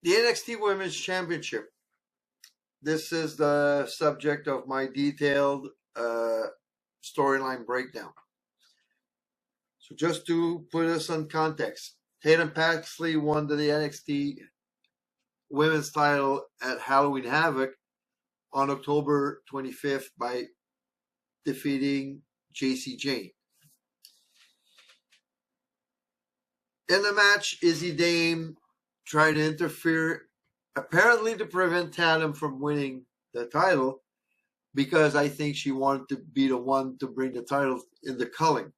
The NXT Women's Championship. This is the subject of my detailed storyline breakdown. So just to put us on context, Tatum Paxley won the NXT Women's title at Halloween Havoc on October 25th by defeating Jacy Jane. In the match, Izzy Dame tried to interfere, apparently to prevent Tatum from winning the title, because I think she wanted to be the one to bring the title in the culling.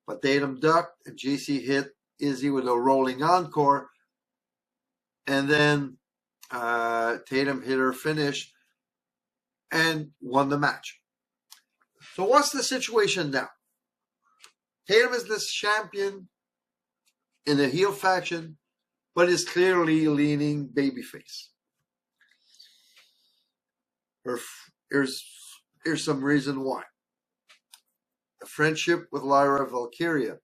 But Tatum ducked, and Jacy hit Izzy with a rolling encore, and then Tatum hit her finish and won the match. So what's the situation now? Tatum is this champion in the heel faction, but is clearly leaning babyface. Here's some reason why. A friendship with Lyra Valkyria.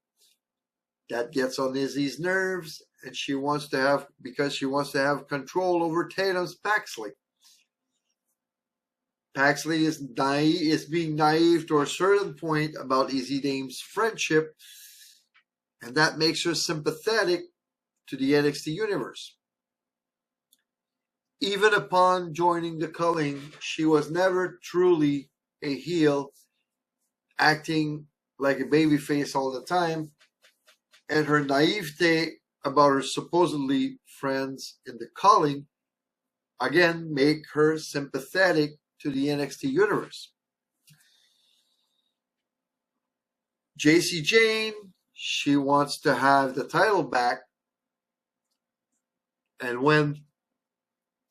That gets on Izzy's nerves, and she wants to have control over Tatum's Paxley. Paxley is being naive to a certain point about Izzy Dame's friendship, and that makes her sympathetic to the NXT universe. Even upon joining the culling, she was never truly a heel, acting like a babyface all the time, and her naivete about her supposedly friends in the culling again make her sympathetic to the NXT universe. Jacy Jane, she wants to have the title back, and when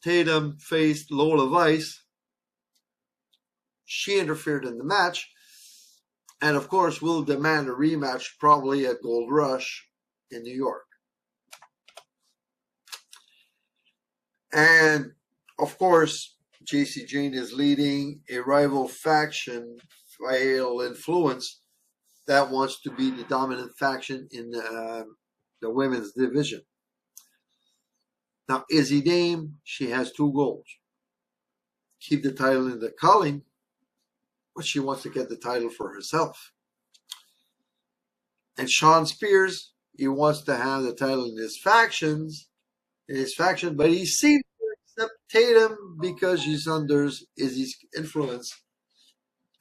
Tatum faced Lola Vice, she interfered in the match, and of course will demand a rematch probably at Gold Rush in New York. And of course, Jacy Jane is leading a rival faction, Fatal Influence, that wants to be the dominant faction in the women's division. Now, Izzy Dame, she has two goals. Keep the title in the culling, but she wants to get the title for herself. And Shawn Spears, he wants to have the title in his faction, but he seems to accept Tatum because she's under Izzy's influence.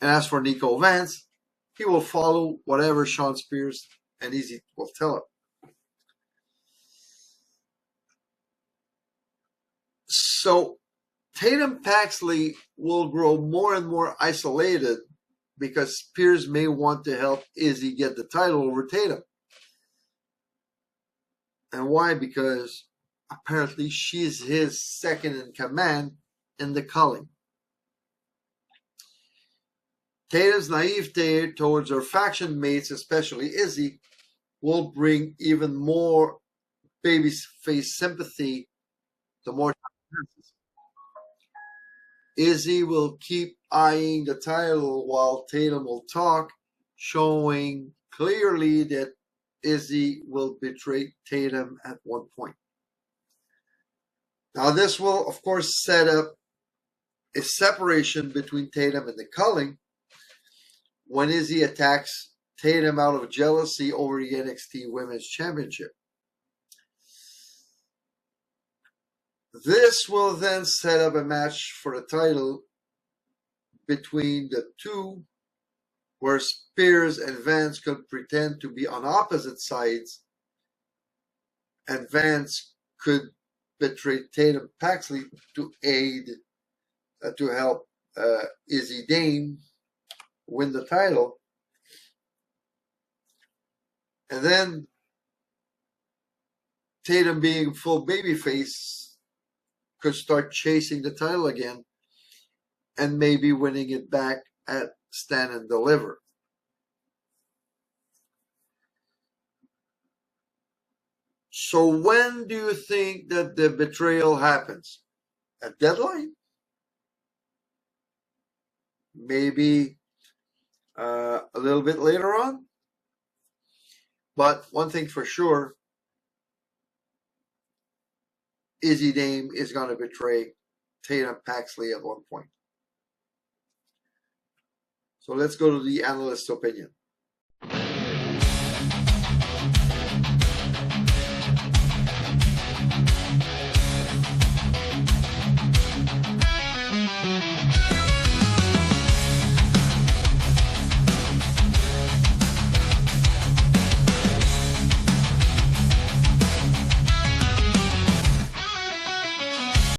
And as for Nico Vance, he will follow whatever Shawn Spears and Izzy will tell him. So Tatum Paxley will grow more and more isolated because Spears may want to help Izzy get the title over Tatum. And why? Because apparently she's his second in command in the culling. Tatum's naivete towards her faction mates, especially Izzy, will bring even more babyface sympathy the more time passes. Izzy will keep eyeing the title while Tatum will talk, showing clearly that Izzy will betray Tatum at one point. Now, this will, of course, set up a separation between Tatum and the culling when Izzy attacks Tatum out of jealousy over the NXT Women's Championship. This will then set up a match for the title between the two, where Spears and Vance could pretend to be on opposite sides, and Vance could betray Tatum Paxley to help Izzy Dame win the title. And then Tatum, being full babyface, could start chasing the title again and maybe winning it back at Stand and Deliver. So when do you think that the betrayal happens? At Deadline? Maybe a little bit later on? But one thing for sure, Izzy Dame is going to betray Tatum Paxley at one point. So let's go to the analyst's opinion.